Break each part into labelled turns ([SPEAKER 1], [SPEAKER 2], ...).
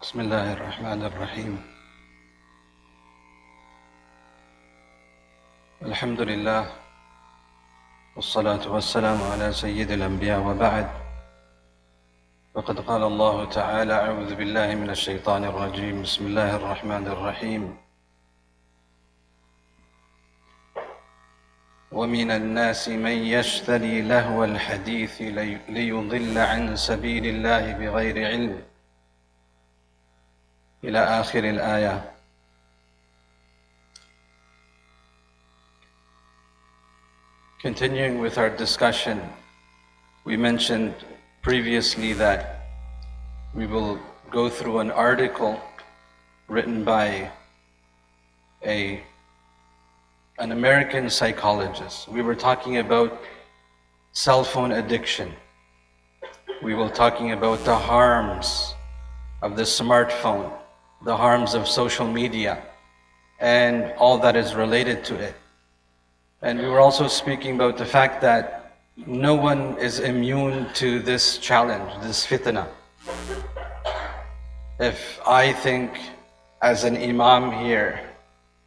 [SPEAKER 1] بسم الله الرحمن الرحيم الحمد لله والصلاة والسلام على سيد الأنبياء وبعد فقد قال الله تعالى أعوذ بالله من الشيطان الرجيم بسم الله الرحمن الرحيم ومن الناس من يشتري لهو الحديث ليضل عن سبيل الله بغير علم إلى آخر الآية. Continuing with our discussion, we mentioned previously that we will go through an article written by an American psychologist. We were talking about cell phone addiction. We were talking about the harms of the smartphone, the harms of social media, and all that is related to it. And we were also speaking about the fact that no one is immune to this challenge, this fitna. If I think as an imam here,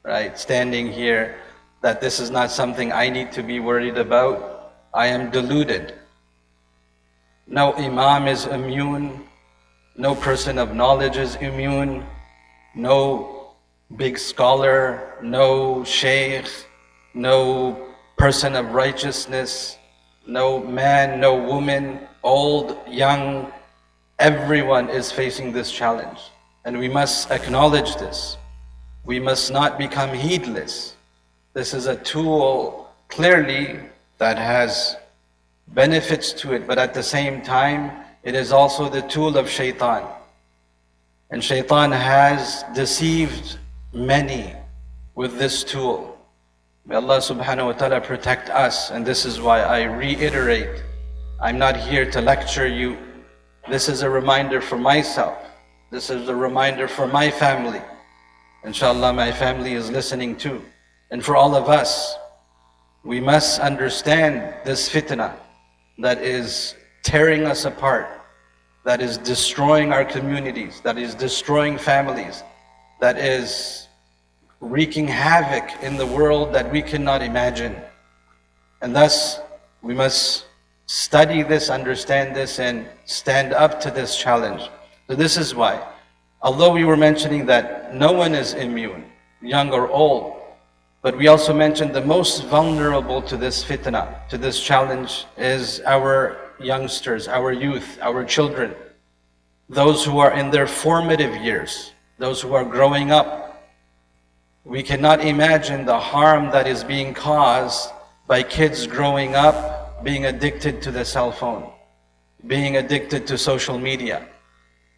[SPEAKER 1] right, standing here, that this is not something I need to be worried about, I am deluded. No imam is immune, no person of knowledge is immune, no big scholar, no sheikh, no person of righteousness, no man, no woman, old, young, everyone is facing this challenge. And we must acknowledge this. We must not become heedless. This is a tool clearly that has benefits to it, but at the same time, it is also the tool of shaitan. And shaitan has deceived many with this tool. May Allah subhanahu wa ta'ala protect us. And this is why I reiterate, I'm not here to lecture you. This is a reminder for myself. This is a reminder for my family. Inshallah, my family is listening too. And for all of us, we must understand this fitna that is tearing us apart, that is destroying our communities, that is destroying families, that is wreaking havoc in the world that we cannot imagine. And thus, we must study this, understand this, and stand up to this challenge. So this is why, although we were mentioning that no one is immune, young or old, but we also mentioned the most vulnerable to this fitna, to this challenge, is our youngsters, our youth, our children, those who are in their formative years, those who are growing up. We cannot imagine the harm that is being caused by kids growing up, being addicted to the cell phone, being addicted to social media.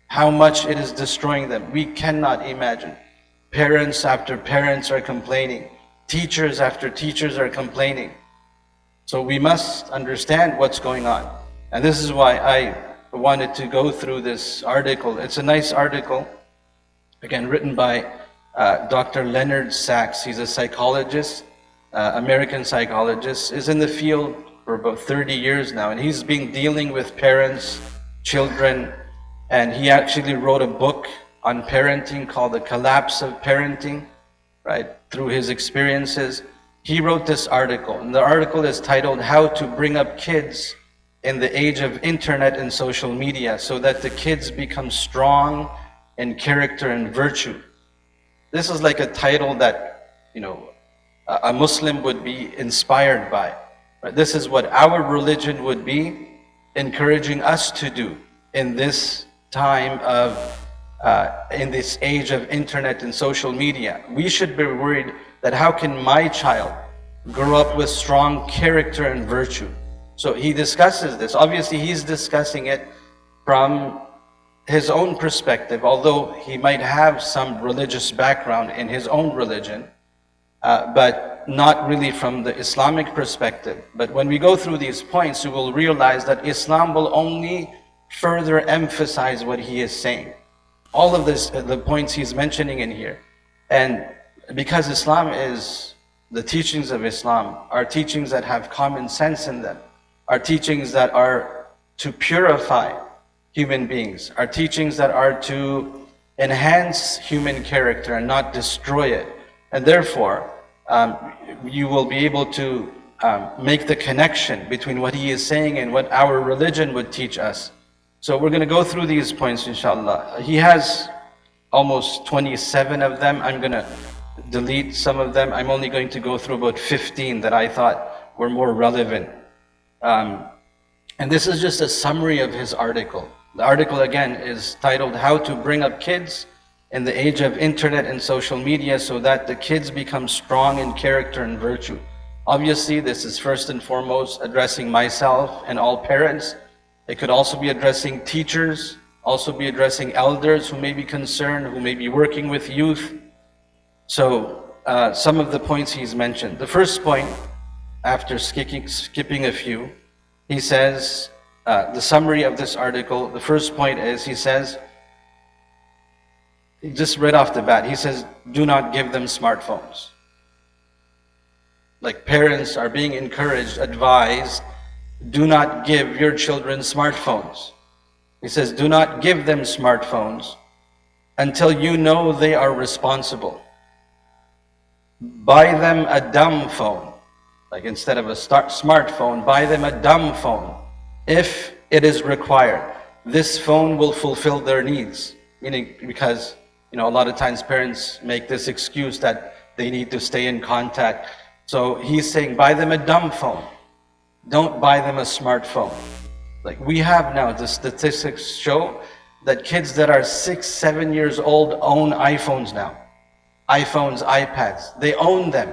[SPEAKER 1] How much it is destroying them, we cannot imagine. Parents after parents are complaining. Teachers after teachers are complaining. So we must understand what's going on. And this is why I wanted to go through this article. It's a nice article, again, written by Dr. Leonard Sachs. He's a psychologist, American psychologist, is in the field for about 30 years now, and he's been dealing with parents, children, and he actually wrote a book on parenting called The Collapse of Parenting, right, through his experiences. He wrote this article, and the article is titled, How to Bring Up Kids in the Age of Internet and Social Media so that the kids become strong in character and virtue. This is like a title that, a Muslim would be inspired by. Right? This is what our religion would be encouraging us to do in this time of in this age of internet and social media. We should be worried that how can my child grow up with strong character and virtue? So he discusses this. Obviously, he's discussing it from his own perspective, although he might have some religious background in his own religion, but not really from the Islamic perspective. But when we go through these points, we will realize that Islam will only further emphasize what he is saying. All of this, the points he's mentioning in here. And because Islam is, the teachings of Islam are teachings that have common sense in them, are teachings that are to purify human beings, are teachings that are to enhance human character and not destroy it. And therefore, you will be able to make the connection between what he is saying and what our religion would teach us. So we're going to go through these points, inshallah. He has almost 27 of them. I'm going to delete some of them. I'm only going to go through about 15 that I thought were more relevant. And this is just a summary of his article. The article, again, is titled How to Bring Up Kids in the Age of Internet and Social Media so that the kids become strong in character and virtue. Obviously, this is first and foremost addressing myself and all parents. It could also be addressing teachers, also be addressing elders who may be concerned, who may be working with youth. So some of the points he's mentioned. The first point, after skipping a few, he says, the summary of this article, the first point is, he says, just right off the bat, he says, do not give them smartphones. Like parents are being encouraged, advised, do not give your children smartphones. He says, do not give them smartphones until you know they are responsible. Buy them a dumb phone. Like instead of a smartphone, buy them a dumb phone if it is required. This phone will fulfill their needs. Meaning, because a lot of times parents make this excuse that they need to stay in contact. So he's saying, buy them a dumb phone. Don't buy them a smartphone. Like we have now, the statistics show that kids that are 6, 7 years old own iPhones now. iPhones, iPads, they own them.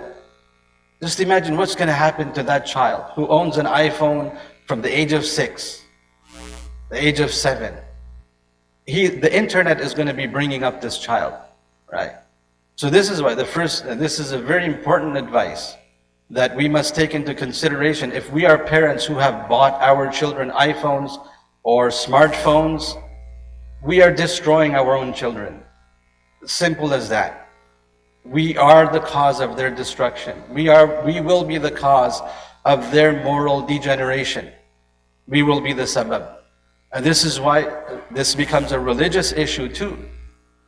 [SPEAKER 1] Just imagine what's going to happen to that child who owns an iPhone from the age of 6, the age of 7. The internet is going to be bringing up this child, right? So this is why this is a very important advice that we must take into consideration. If we are parents who have bought our children iPhones or smartphones, we are destroying our own children. Simple as that. We are the cause of their destruction. We will be the cause of their moral degeneration. We will be the sabab. And this is why this becomes a religious issue too.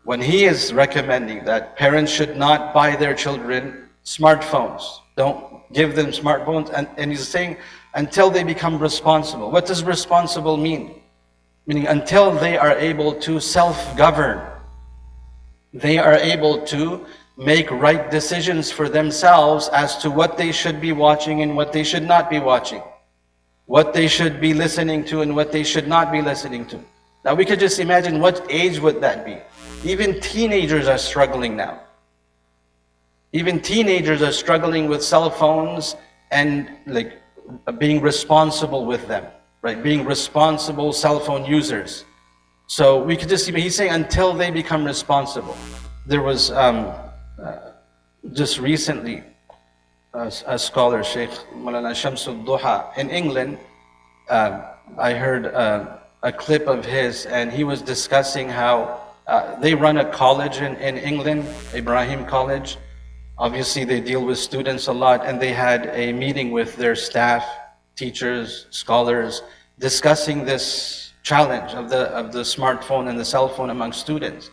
[SPEAKER 1] When he is recommending that parents should not buy their children smartphones, don't give them smartphones, and he's saying until they become responsible. What does responsible mean? Meaning until they are able to self-govern. They are able to make right decisions for themselves as to what they should be watching and what they should not be watching. What they should be listening to and what they should not be listening to. Now we could just imagine what age would that be. Even teenagers are struggling now. Even teenagers are struggling with cell phones and like being responsible with them, right? Being responsible cell phone users. So we could just see, he's saying until they become responsible. There was just recently a scholar, Sheikh Maulana Shamsul Duha in England. I heard a clip of his, and he was discussing how they run a college in England, Ibrahim College. Obviously, they deal with students a lot, and they had a meeting with their staff, teachers, scholars, discussing this challenge of the smartphone and the cell phone among students.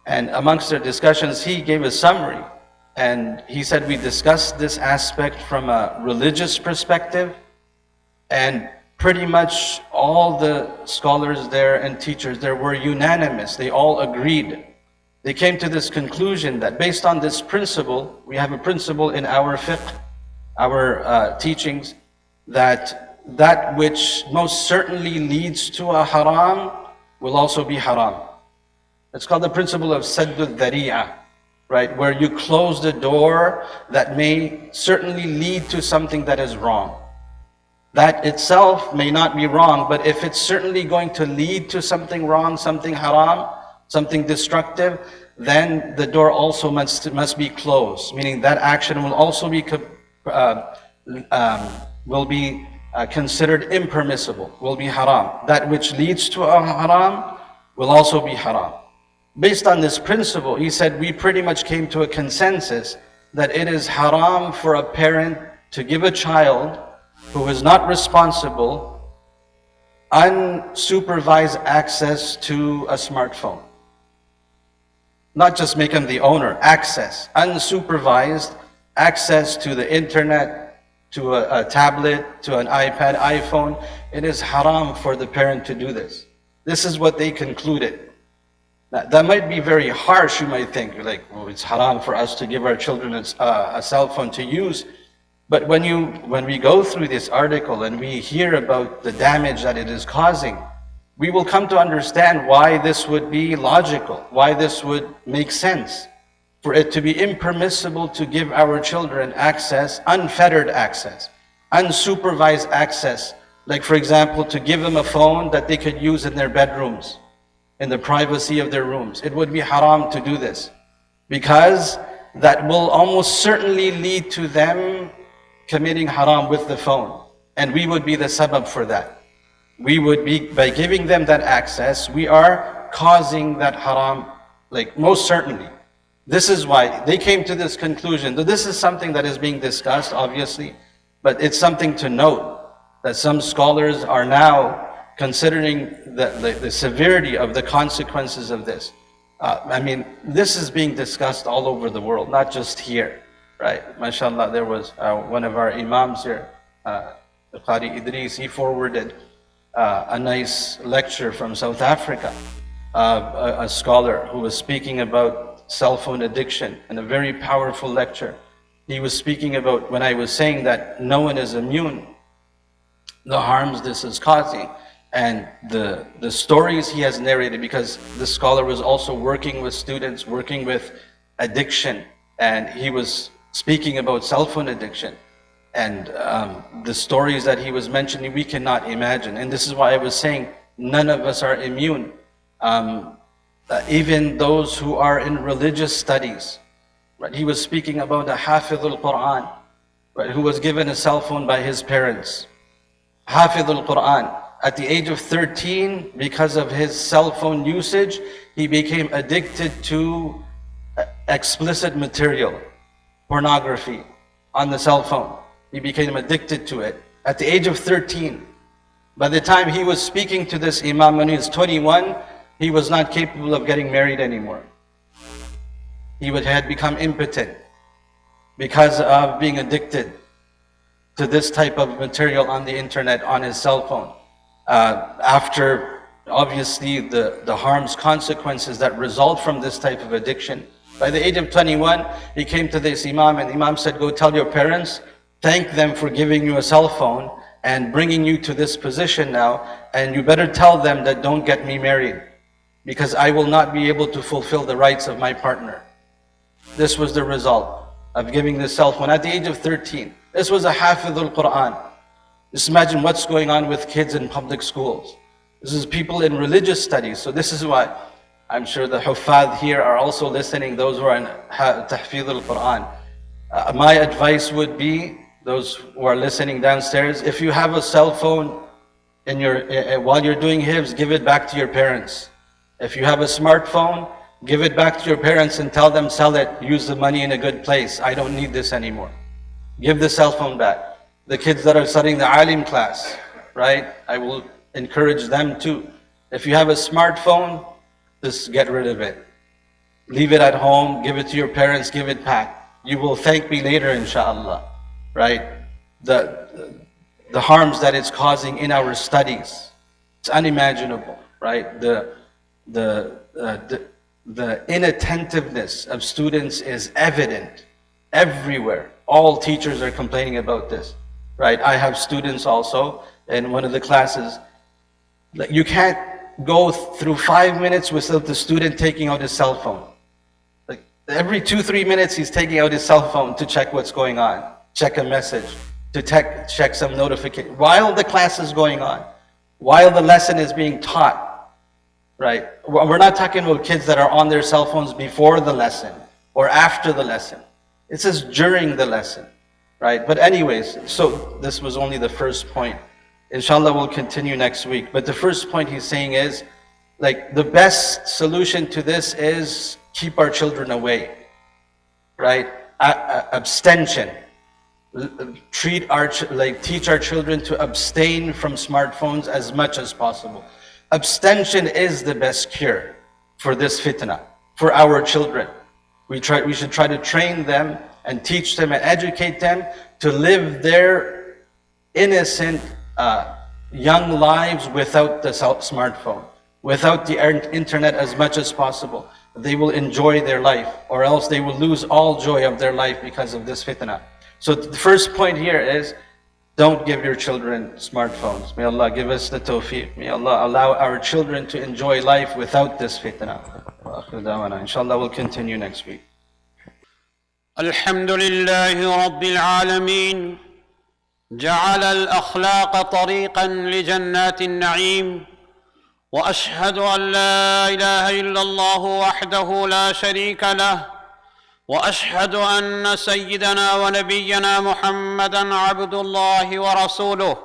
[SPEAKER 1] And amongst their discussions, he gave a summary, and he said, we discussed this aspect from a religious perspective, and pretty much all the scholars there and teachers there were unanimous. They all agreed. They came to this conclusion that based on this principle, we have a principle in our fiqh, our teachings, that which most certainly leads to a haram will also be haram. It's called the principle of saddul dhari'ah, right? Where you close the door that may certainly lead to something that is wrong. That itself may not be wrong, but if it's certainly going to lead to something wrong, something haram, something destructive, then the door also must be closed. Meaning that action will also be considered impermissible, will be haram. That which leads to a haram will also be haram. Based on this principle, he said, we pretty much came to a consensus that it is haram for a parent to give a child who is not responsible unsupervised access to a smartphone. not just make them the owner, access, unsupervised access to the internet, to a tablet, to an iPad, iPhone. It is haram for the parent to do this. This is what they concluded. That might be very harsh, you might think, like, well, it's haram for us to give our children a cell phone to use. But when we go through this article and we hear about the damage that it is causing, we will come to understand why this would be logical, why this would make sense, for it to be impermissible to give our children access, unfettered access, unsupervised access. Like, for example, to give them a phone that they could use in their bedrooms, in the privacy of their rooms. It would be haram to do this, because that will almost certainly lead to them committing haram with the phone. And we would be the sabab for that. We would be, by giving them that access, we are causing that haram, like most certainly. This is why they came to this conclusion. This is something that is being discussed, obviously, but it's something to note that some scholars are now considering the severity of the consequences of this. I mean, this is being discussed all over the world, not just here, right? MashaAllah, there was one of our imams here, Qari Idris, he forwarded a nice lecture from South Africa, a scholar who was speaking about cell phone addiction, and a very powerful lecture. He was speaking about, when I was saying that no one is immune, the harms this is causing, and the stories he has narrated, because the scholar was also working with students, working with addiction, and he was speaking about cell phone addiction. And the stories that he was mentioning, we cannot imagine. And this is why I was saying, none of us are immune. Even those who are in religious studies, right? He was speaking about a Hafidh al-Quran, right, who was given a cell phone by his parents. Hafidh al-Quran. At the age of 13, because of his cell phone usage, he became addicted to explicit material, pornography, on the cell phone. He became addicted to it at the age of 13. By the time he was speaking to this imam when he was 21, he was not capable of getting married anymore. He had become impotent because of being addicted to this type of material on the internet, on his cell phone. After, obviously, the harms, consequences that result from this type of addiction, by the age of 21, he came to this imam, and the imam said, go tell your parents, thank them for giving you a cell phone and bringing you to this position now, and you better tell them that don't get me married, because I will not be able to fulfill the rights of my partner. This was the result of giving the cell phone at the age of 13. This was a Hafidh al-Quran. Just imagine what's going on with kids in public schools. This is people in religious studies. So this is why I'm sure the Huffaz here are also listening, those who are in Tahfidh al-Quran. My advice would be, those who are listening downstairs, if you have a cell phone in while you're doing hifz, give it back to your parents. If you have a smartphone, give it back to your parents and tell them, sell it, use the money in a good place. I don't need this anymore. Give the cell phone back. The kids that are studying the alim class, right? I will encourage them too. If you have a smartphone, just get rid of it. Leave it at home, give it to your parents, give it back. You will thank me later, inshallah, right? The harms that it's causing in our studies, it's unimaginable, right? The inattentiveness of students is evident everywhere. All teachers are complaining about this, right? I have students also in one of the classes. You can't go through 5 minutes without the student taking out his cell phone. Like every 2-3 minutes, he's taking out his cell phone to check what's going on, check a message, to check some notification, while the class is going on, while the lesson is being taught, right? We're not talking about kids that are on their cell phones before the lesson or after the lesson. It says during the lesson, right? But anyways, so this was only the first point. Inshallah, we'll continue next week. But the first point he's saying is, like, the best solution to this is keep our children away, right? Abstention. Teach our children to abstain from smartphones as much as possible. Abstention is the best cure for this fitna, for our children. We should try to train them and teach them and educate them to live their innocent young lives without the smartphone, without the internet as much as possible. They will enjoy their life, or else they will lose all joy of their life because of this fitna. So the first point here is, don't give your children smartphones. May Allah give us the tawfiq. May Allah allow our children to enjoy life without this fitna. Inshallah, we'll continue next week.
[SPEAKER 2] الحمد لله رب العالمين جعل الأخلاق طريقا لجنات النعيم، وأشهد أن لا إله إلا الله وحده لا شريك له، وأشهد أن سيدنا ونبينا محمدًا عبد الله ورسوله،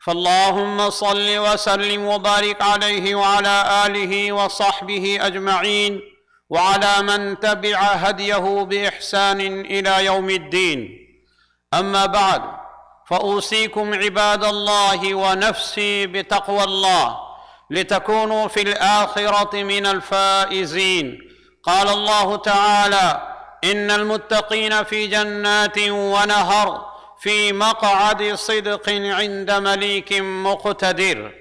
[SPEAKER 2] فاللهم صل وسلم وبارك عليه وعلى آله وصحبه أجمعين، وعلى من تبع هديه بإحسان إلى يوم الدين. أما بعد، فأوصيكم عباد الله ونفسي بتقوى الله لتكونوا في الآخرة من الفائزين. قال الله تعالى: إن المتقين في جنات ونهر في مقعد صدق عند مليك مقتدر.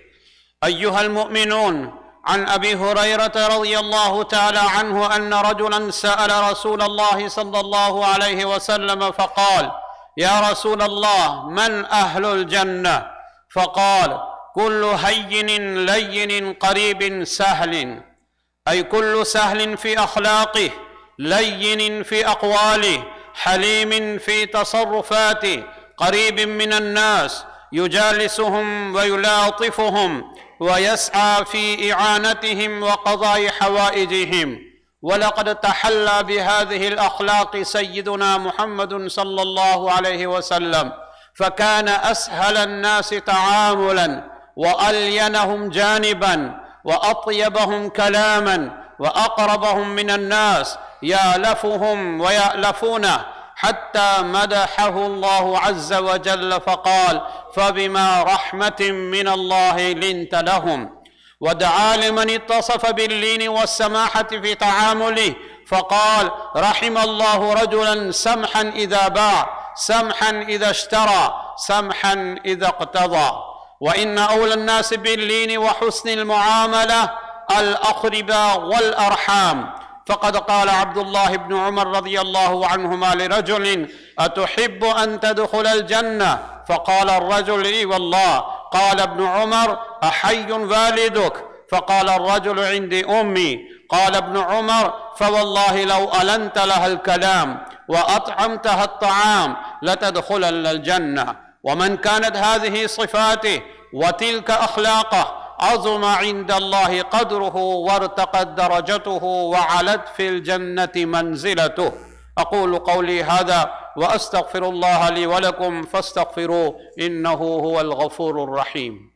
[SPEAKER 2] أيها المؤمنون، عن أبي هريرة رضي الله تعالى عنه أن رجلا سأل رسول الله صلى الله عليه وسلم فقال: يا رسول الله، من أهل الجنة؟ فقال: كل هين لين قريب سهل، أي كل سهل في أخلاقه، لين في أقواله، حليم في تصرفاته، قريب من الناس، يجالسهم ويلاطفهم ويسعى في إعانتهم وقضاء حوائجهم. ولقد تحلى بهذه الأخلاق سيدنا محمد صلى الله عليه وسلم، فكان أسهل الناس تعاملا، وألينهم جانبا، وأطيبهم كلاما، وأقربهم من الناس، يألفهم ويألفونه، حتى مدحه الله عز وجل فقال: فبما رحمة من الله لنت لهم. ودعا لمن اتصف باللين والسماحة في تعامله فقال: رحم الله رجلا سمحا إذا باع، سمحا إذا اشترى، سمحا إذا اقتضى. وإن أولى الناس باللين وحسن المعاملة الأقرباء والأرحام، فقد قال عبد الله بن عمر رضي الله عنهما لرجل: أتحب أن تدخل الجنة؟ فقال الرجل: إي والله. قال ابن عمر: أحي والدك؟ فقال الرجل: عندي أمي. قال ابن عمر: فوالله لو ألنت لها الكلام وأطعمتها الطعام لتدخلن الجنة. ومن كانت هذه صفاته وتلك أخلاقه عظم عند الله قدره، وارتقت درجته، وعلت في الجنة منزلته. أقول قولي هذا وأستغفر الله لي ولكم فاستغفروه إنه هو الغفور الرحيم.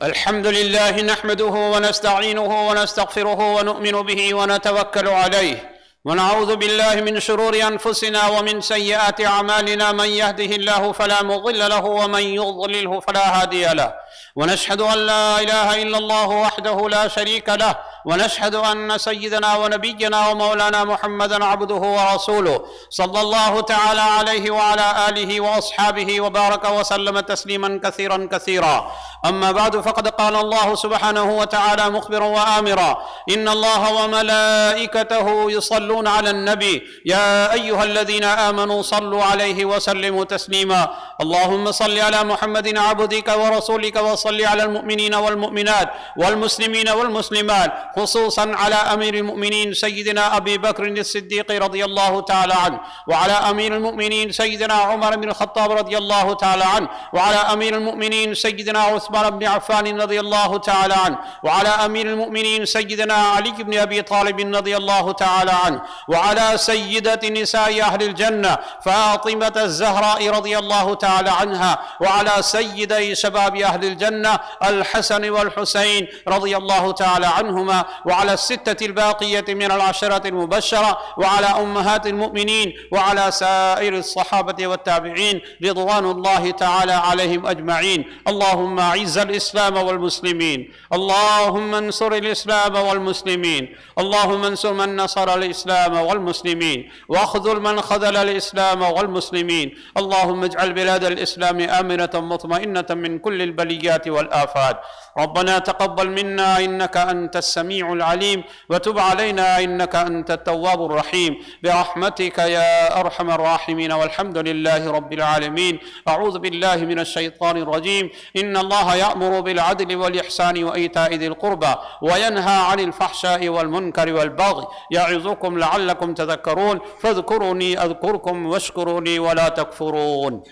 [SPEAKER 2] الحمد لله نحمده ونستعينه ونستغفره ونؤمن به ونتوكل عليه، ونعوذ بالله من شرور أنفسنا ومن سيئات أعمالنا، من يهده الله فلا مضل له ومن يضلله فلا هادي له، ونشهد أن لا إله إلا الله وحده لا شريك له، ونشهد أن سيدنا ونبينا ومولانا محمدا عبده ورسوله، صلى الله تعالى عليه وعلى آله وأصحابه وبارك وسلم تسليما كثيرا كثيرا. أما بعد، فقد قال الله سبحانه وتعالى مخبرا وآمرا: إن الله وملائكته يصلون على النبي يا أيها الذين آمنوا صلوا عليه وسلموا تسليما. اللهم صل على محمد عبدك ورسولك، وصل على المؤمنين والمؤمنات والمسلمين والمسلمات، خصوصا على أمير المؤمنين سيدنا أبي بكر الصديق رضي الله تعالى عنه، وعلى أمير المؤمنين سيدنا عمر بن الخطاب رضي الله تعالى عنه، وعلى أمير المؤمنين سيدنا عثمان بن عفان رضي الله تعالى عنه، وعلى أمير المؤمنين سيدنا علي بن أبي طالب رضي الله تعالى عنه، وعلى سيدة نساء أهل الجنة فاطمة الزهراء رضي الله تعالى تعالى عنها وعلى سيدي شباب أهل الجنة الحسن والحسين رضي الله تعالى عنهما، وعلى الستة الباقية من العشرة المبشرة، وعلى أمهات المؤمنين، وعلى سائر الصحابة والتابعين رضوان الله تعالى عليهم أجمعين. اللهم أعز الإسلام والمسلمين، اللهم انصر الإسلام والمسلمين، اللهم انصر من نصر الإسلام والمسلمين، واخذل من خذل الإسلام والمسلمين. اللهم اجعل بلاد الإسلام آمنة مطمئنة من كل البليات والآفات. ربنا تقبل منا إنك أنت السميع العليم، وتب علينا إنك أنت التواب الرحيم، برحمتك يا أرحم الراحمين، والحمد لله رب العالمين. أعوذ بالله من الشيطان الرجيم. إن الله يأمر بالعدل والإحسان وإيتاء ذي القربى وينهى عن الفحشاء والمنكر والبغي يعظكم لعلكم تذكرون. فاذكروني أذكركم واشكروني ولا تكفرون.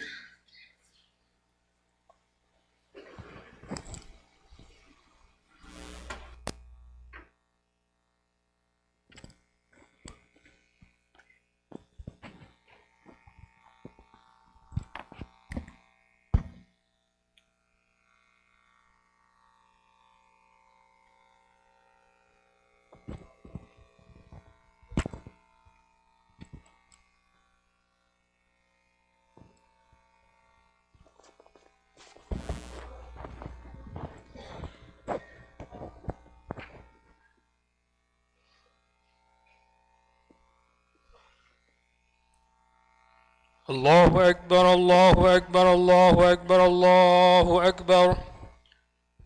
[SPEAKER 3] الله أكبر الله أكبر الله أكبر الله أكبر.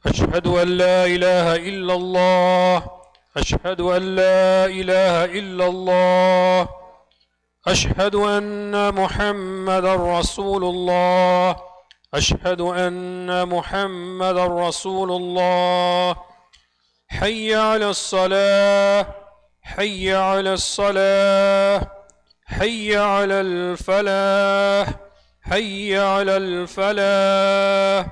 [SPEAKER 3] أشهد أن لا إله إلا الله، أشهد أن لا إله إلا الله، أشهد أن محمدا رسول الله، أشهد أن محمدا رسول الله. حي على الصلاة، حي على الصلاة، حي على الفلاح، حي على الفلاح.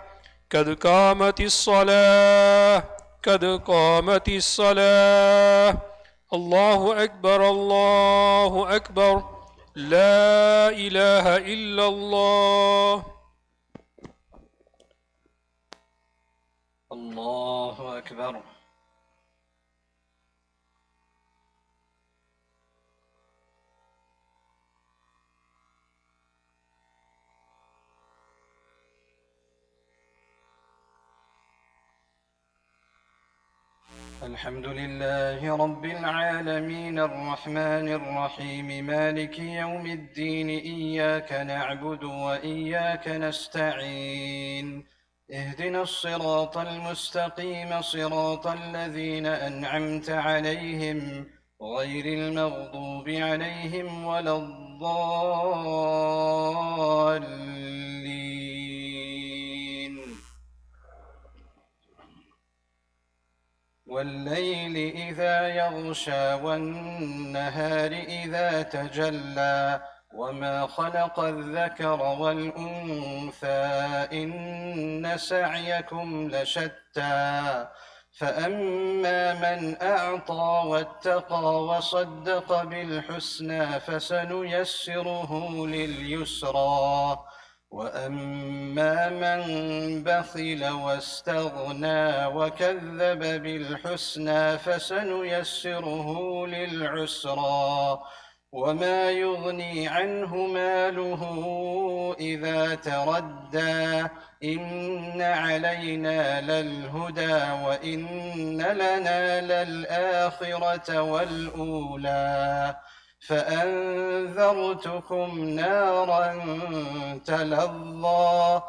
[SPEAKER 3] قد قامت الصلاة، قد قامت الصلاة. الله أكبر الله أكبر، لا إله إلا الله.
[SPEAKER 1] الله أكبر. الحمد لله رب العالمين الرحمن الرحيم مالك يوم الدين. إياك نعبد وإياك نستعين. اهدنا الصراط المستقيم صراط الذين أنعمت عليهم غير المغضوب عليهم ولا الضالين. والليل إذا يغشى والنهار إذا تجلى وما خلق الذكر والأنثى إن سعيكم لشتى. فأما من أعطى واتقى وصدق بالحسنى فسنيسره لليسرى. وأما من بخل واستغنى وكذب بالحسنى فسنيسره للعسرى. وما يغني عنه ماله إذا تردى. إن علينا للهدى وإن لنا للآخرة والأولى. فأنذرتكم نارا تلظى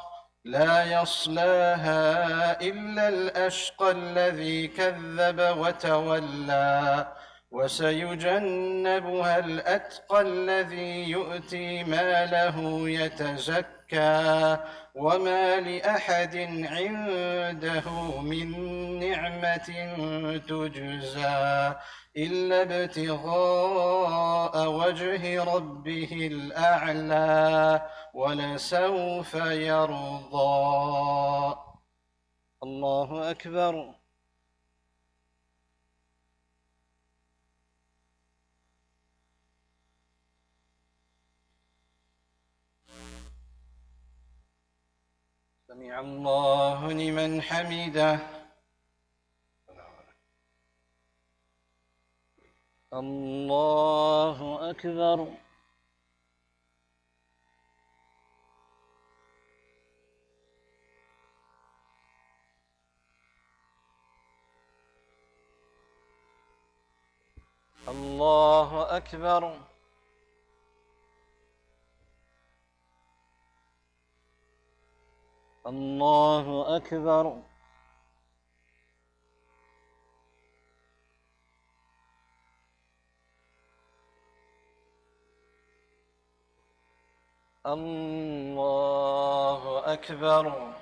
[SPEAKER 1] لا يصلاها إلا الأشقى الذي كذب وتولى. وسيجنبها الأتقى الذي يؤتي ماله يتزكى. وما لأحد عنده من نعمة تجزى إلا ابتغاء وجه ربه الأعلى ولسوف يرضى. الله أكبر. سمع الله لمن حمده. الله أكبر. الله أكبر. الله أكبر. الله أكبر.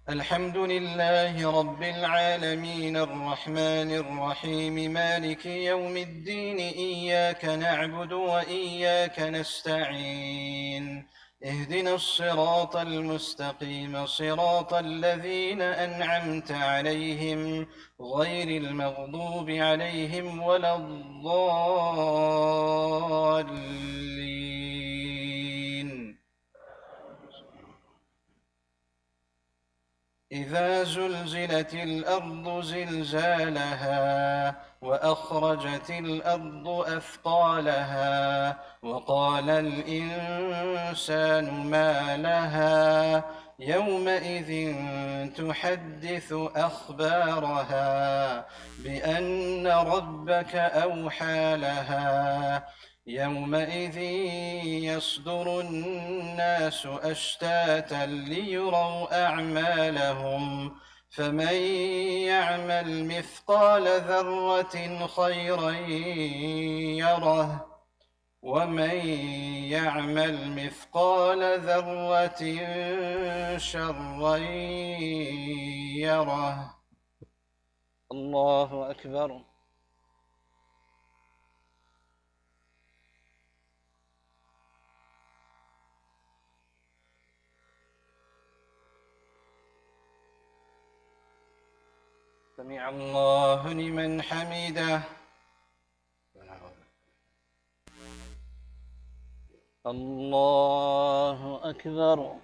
[SPEAKER 1] الحمد لله رب العالمين الرحمن الرحيم مالك يوم الدين إياك نعبد وإياك نستعين اهدنا الصراط المستقيم صراط الذين أنعمت عليهم غير المغضوب عليهم ولا الضالين. إذا زلزلت الأرض زلزالها وأخرجت الأرض أثقالها وقال الإنسان ما لها يومئذ تحدث أخبارها بأن ربك أوحى لها يومئذ يصدر الناس أشتاتا ليروا أعمالهم فمن يعمل مثقال ذرة خيرا يره ومن يعمل مثقال ذرة شرا يره. الله أكبر. سمع الله لمن حمده. الله أكبر.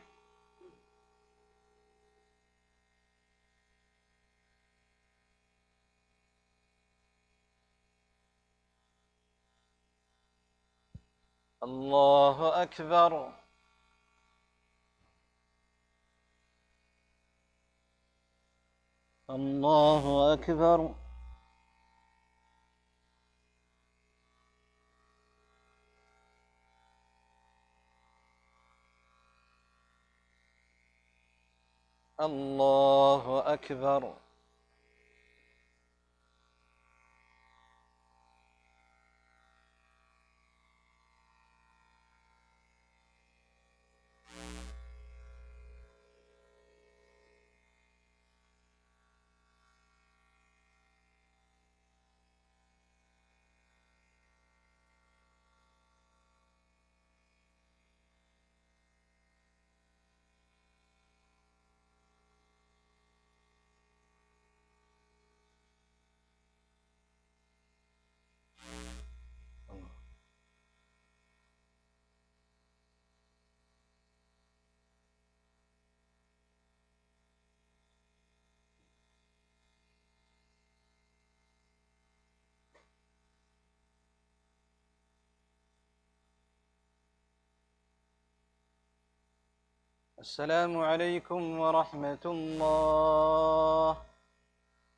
[SPEAKER 1] الله أكبر. الله أكبر. الله أكبر. السلام عليكم ورحمة الله.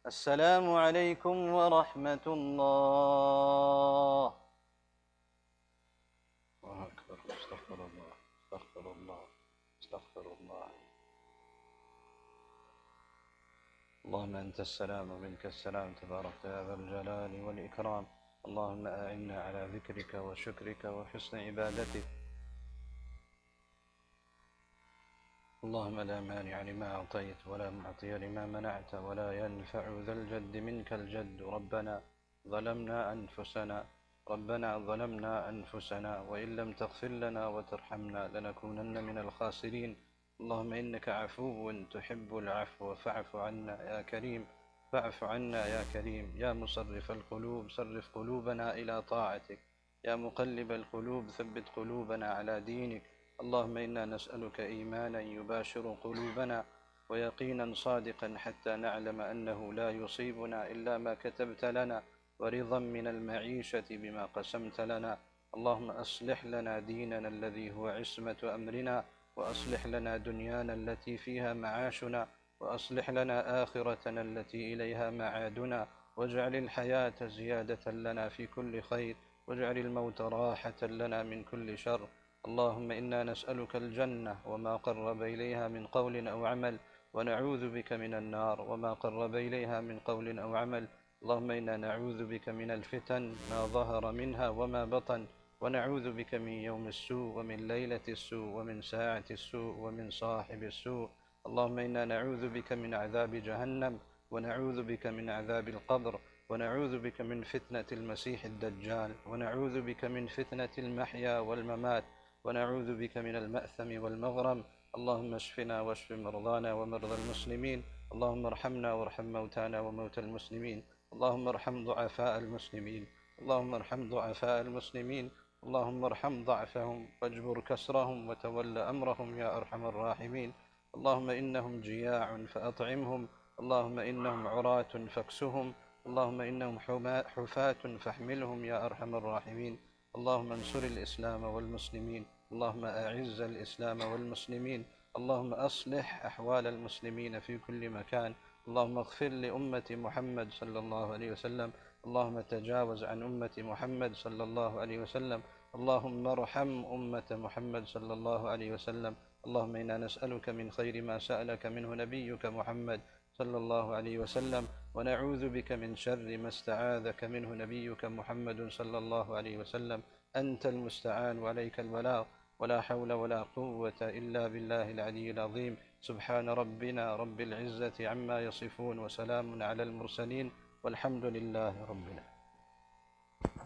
[SPEAKER 1] السلام عليكم ورحمة الله. الله أكبر. استغفر الله. استغفر الله. استغفر الله. اللهم أنت السلام ومنك السلام تبارك يا ذا الجلال والإكرام. اللهم أعنا على ذكرك وشكرك وحسن عبادتك. اللهم لا مانع لما أعطيت ولا معطي لما منعت ولا ينفع ذا الجد منك الجد. ربنا ظلمنا أنفسنا وإن لم تغفر لنا وترحمنا لنكونن من الخاسرين. اللهم إنك عفو تحب العفو فاعف عنا يا كريم. فاعف عنا يا كريم. يا مصرف القلوب صرف قلوبنا إلى طاعتك. يا مقلب القلوب ثبت قلوبنا على دينك. اللهم إنا نسألك إيمانا يباشر قلوبنا ويقينا صادقا حتى نعلم أنه لا يصيبنا إلا ما كتبت لنا، ورضا من المعيشة بما قسمت لنا. اللهم أصلح لنا ديننا الذي هو عصمة أمرنا، وأصلح لنا دنيانا التي فيها معاشنا، وأصلح لنا آخرتنا التي إليها معادنا، واجعل الحياة زيادة لنا في كل خير، واجعل الموت راحة لنا من كل شر. اللهم إنا نسألك الجنة وما قرب إليها من قول أو عمل، ونعوذ بك من النار وما قرب إليها من قول أو عمل. اللهم إنا نعوذ بك من الفتن ما ظهر منها وما بطن، ونعوذ بك من يوم السوء ومن ليلة السوء ومن ساعة السوء ومن صاحب السوء. اللهم إنا نعوذ بك من عذاب جهنم، ونعوذ بك من عذاب القبر، ونعوذ بك من فتنة المسيح الدجال، ونعوذ بك من فتنة المحيا والممات، ونعوذ بك من المأثم والمغرم. اللهم اشفنا واشف مرضانا ومرضى المسلمين. اللهم ارحمنا وارحم موتانا وموتى المسلمين. اللهم ارحم ضعفاء المسلمين. اللهم ارحم ضعفاء المسلمين. اللهم ارحم ضعفهم واجبر كسرهم وتول أمرهم يا أرحم الراحمين. اللهم إنهم جياع فأطعمهم، اللهم إنهم عراة فاكسهم، اللهم إنهم حفاة فاحملهم يا أرحم الراحمين. اللهم انصر الإسلام والمسلمين. اللهم أعز الإسلام والمسلمين. اللهم أصلح أحوال المسلمين في كل مكان. اللهم اغفر لأمة محمد صلى الله عليه وسلم. اللهم تجاوز عن أمة محمد صلى الله عليه وسلم. اللهم ارحم أمة محمد صلى الله عليه وسلم. اللهم إنا نسألك من خير ما سألك منه نبيك محمد صلى الله عليه وسلم، ونعوذ بك من شر ما استعاذك منه نبيك محمد صلى الله عليه وسلم. أنت المستعان وعليك البلاغ، ولا حول ولا قوة إلا بالله العلي العظيم. سبحان ربنا رب العزة عما يصفون، وسلام على المرسلين، والحمد لله رب العالمين.